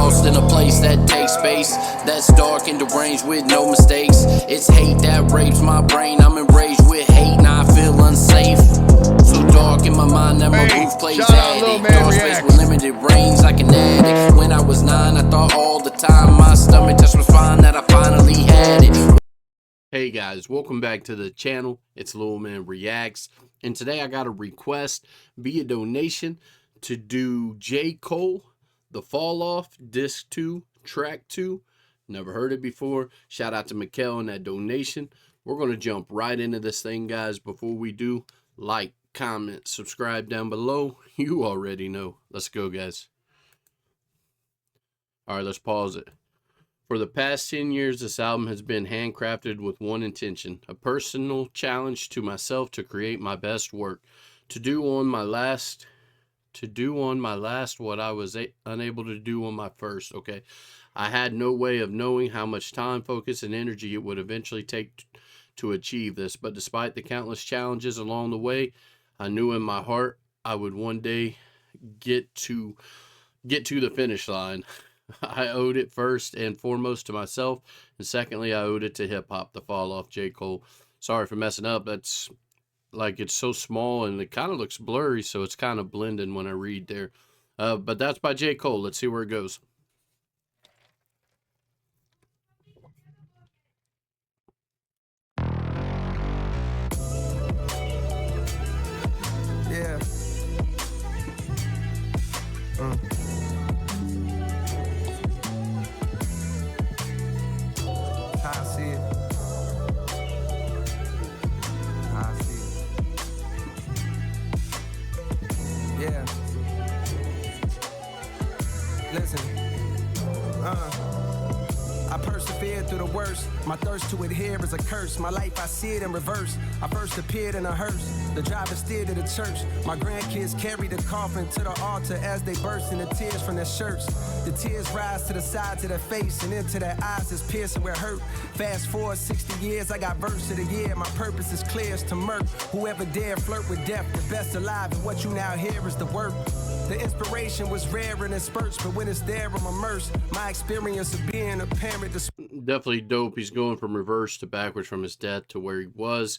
lost in a place that takes space, that's dark and deranged with no mistakes. It's hate that rapes my brain. I'm enraged with hate, now I feel unsafe. So dark in my mind that my roof plays addict. Dark space with limited range like an addict. When I was 9, I thought all the time my stomach touched my spine that I finally had it. Hey guys, welcome back to the channel. It's Lil Man Reacts, and today I got a request via donation to do J. Cole, The Fall Off, Disc 2, Track 2. Never heard it before. Shout out to Mikkel on that donation. We're going to jump right into this thing, guys. Before we do, like, comment, subscribe down below. You already know. Let's go, guys. All right, let's pause it. For the past 10 years, this album has been handcrafted with one intention, a personal challenge to myself to create my best work, to do on my last what I was unable to do on my first. Okay, I had no way of knowing how much time, focus, and energy it would eventually take to achieve this, but despite the countless challenges along the way, I knew in my heart I would one day get to the finish line. I owed it first and foremost to myself, and secondly, I owed it to hip-hop. The Fall Off, J. Cole. Sorry for messing up. That's like, it's so small and it kind of looks blurry, so it's kind of blending when I read there. But that's by J. Cole. Let's see where it goes. Yeah. How I see it. How I see it. Yeah. Listen. I persevered through the worst. My thirst to adhere is a curse. My life, I see it in reverse. I first appeared in a hearse. The driver steered to the church. My grandkids carried the coffin to the altar as they burst into tears from their shirts. The tears rise to the sides of their face and into their eyes is piercing where hurt. Fast forward 60 years, I got verse of the year. My purpose is clear as to murk. Whoever dare flirt with death, the best alive, and what you now hear is the work. The inspiration was rare and in spurts, but when it's there, I'm immersed. My experience of being a parent. Definitely dope. He's going from reverse to backwards from his death to where he was.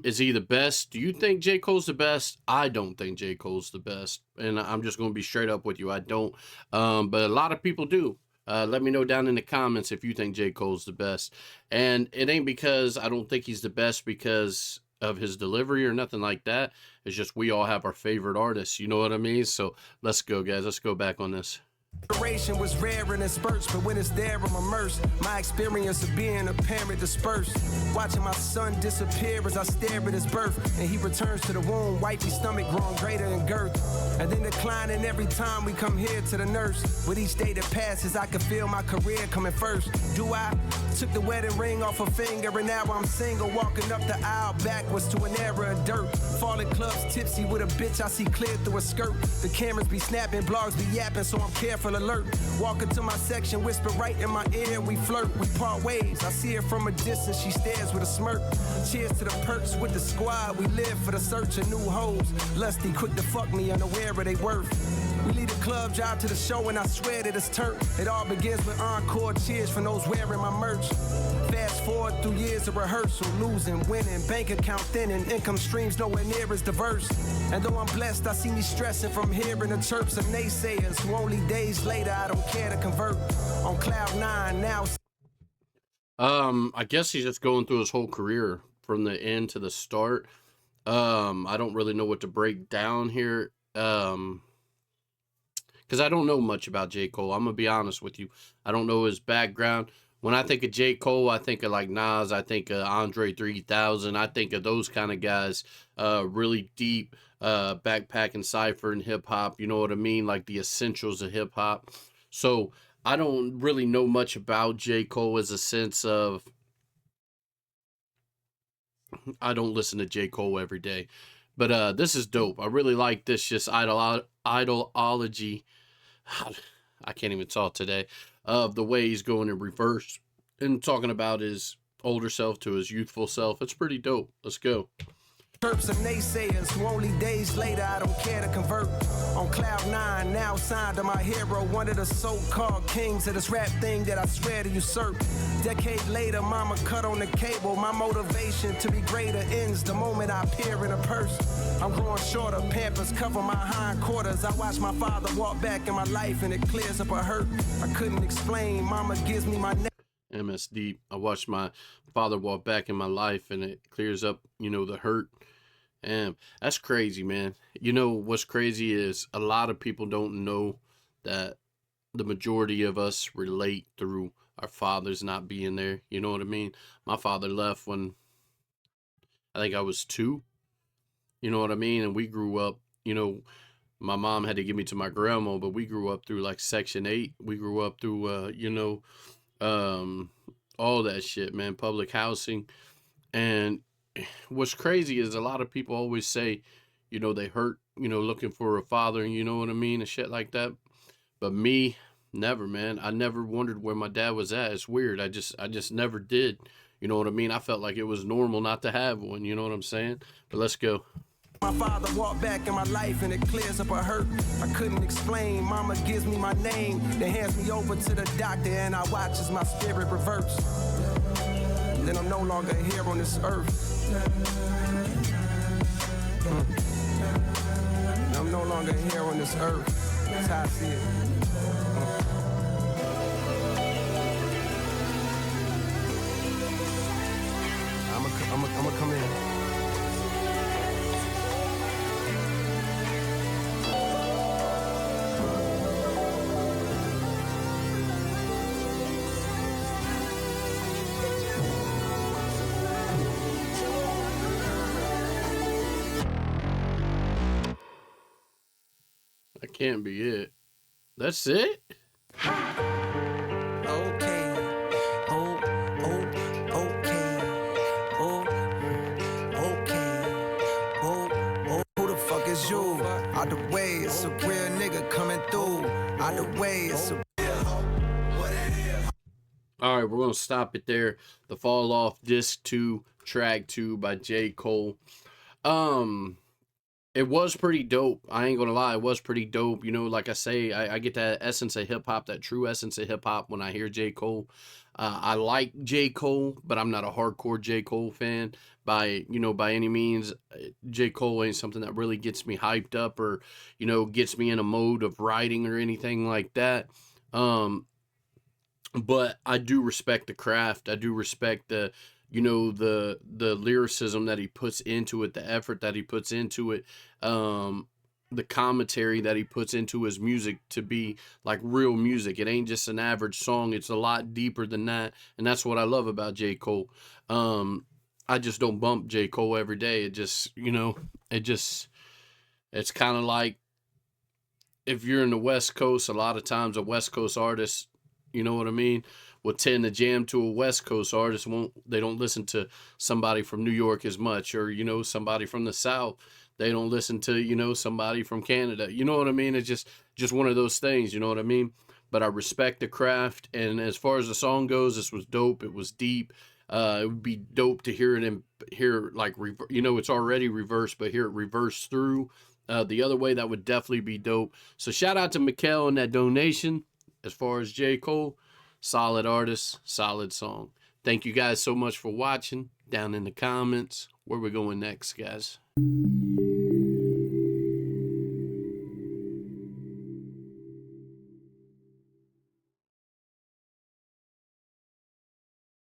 Is he the best? Do you think J. Cole's the best? I don't think J. Cole's the best, and I'm just going to be straight up with you. I don't. But a lot of people do. Let me know down in the comments if you think J. Cole's the best. And it ain't because I don't think he's the best because of his delivery or nothing like that. It's just we all have our favorite artists. You know what I mean? So let's go, guys. Let's go back on this. Inspiration was rare and in spurts, but when it's there, I'm immersed. My experience of being a parent dispersed. Watching my son disappear as I stare at his birth, and he returns to the womb, wifey stomach growing greater in girth, and then declining every time we come here to the nurse. With each day that passes, I can feel my career coming first. Do I? Took the wedding ring off her finger, and now I'm single, walking up the aisle backwards to an era of dirt. Falling clubs tipsy with a bitch I see clear through a skirt. The cameras be snapping, blogs be yapping, so I'm careful alert. Walk into my section, whisper right in my ear, we flirt, we part ways. I see her from a distance, she stares with a smirk. Cheers to the perks with the squad, we live for the search of new hoes. Lusty, quick to fuck me, unaware of they worth. We lead the club, drive to the show, and I swear that it's turnt. It all begins with encore cheers from those wearing my merch. Fast forward through years of rehearsal, losing, winning, bank account thinning, income streams nowhere near as diverse. And though I'm blessed, I see me stressing from hearing the chirps of naysayers who only days later I don't care to convert. On cloud 9 now. I guess he's just going through his whole career from the end to the start. I don't really know what to break down here. Because I don't know much about J. Cole. I'm going to be honest with you. I don't know his background. When I think of J. Cole, I think of like Nas. I think of Andre 3000. I think of those kind of guys. Really deep backpacking cypher and hip-hop. You know what I mean? Like the essentials of hip-hop. So I don't really know much about J. Cole as a sense of... I don't listen to J. Cole every day. But this is dope. I really like this just idolology. I can't even talk today. Of the way he's going in reverse and talking about his older self to his youthful self. It's pretty dope. Let's go. Chirps of naysayers who only days later I don't care to convert. On cloud nine, now signed to my hero, one of the so-called kings of this rap thing that I swear to usurp. Decade later, mama cut on the cable. My motivation to be greater ends the moment I appear in a purse. I'm growing shorter, Pampers cover my hindquarters. I watch my father walk back in my life and it clears up a hurt I couldn't explain. Mama gives me my MS Deep. I watched my father walk back in my life and it clears up, the hurt. And that's crazy, man. You know, what's crazy is a lot of people don't know that the majority of us relate through our fathers not being there. You know what I mean? My father left when I think I was 2. You know what I mean? And we grew up, my mom had to give me to my grandma, but we grew up through like Section 8. We grew up through, all that shit, man, public housing. And what's crazy is a lot of people always say, they hurt, looking for a father, and you know what I mean, and shit like that. But me, never, man. I never wondered where my dad was at. It's weird. I just never did. You know what I mean? I felt like it was normal not to have one. You know what I'm saying? But let's go. My father walked back in my life and it clears up a hurt I couldn't explain. Mama gives me my name, then hands me over to the doctor, and I watch as my spirit reverts. Then I'm no longer here on this earth. I'm no longer here on this earth. That's how I see it. I'm gonna come in. That can't be it. That's it? Out the way, it's a real nigga coming through. Out the way, it's a... All right, we're going to stop it there. The Fall Off Disc 2, Track 2 by J. Cole. It was pretty dope. I ain't going to lie. It was pretty dope. Like I say, I get that essence of hip-hop, that true essence of hip-hop when I hear J. Cole. I like J. Cole, but I'm not a hardcore J. Cole fan by any means. J. Cole ain't something that really gets me hyped up or, gets me in a mode of writing or anything like that. But I do respect the craft. I do respect the lyricism that he puts into it, the effort that he puts into it, the commentary that he puts into his music to be like real music. It ain't just an average song. It's a lot deeper than that. And that's what I love about J. Cole. I just don't bump J. Cole every day. It just, it's kind of like if you're in the West Coast, a lot of times a West Coast artist, you know what I mean, will tend to jam to a West Coast artist. They don't listen to somebody from New York as much, or, somebody from the South. They don't listen to, somebody from Canada. You know what I mean? It's just one of those things, you know what I mean? But I respect the craft. And as far as the song goes, this was dope. It was deep. It would be dope to hear it and hear like, it's already reversed, but hear it reversed through the other way. That would definitely be dope. So shout out to Mikkel and that donation. As far as J. Cole, solid artist, solid song. Thank you guys so much for watching. Down in the comments, where we going next, guys?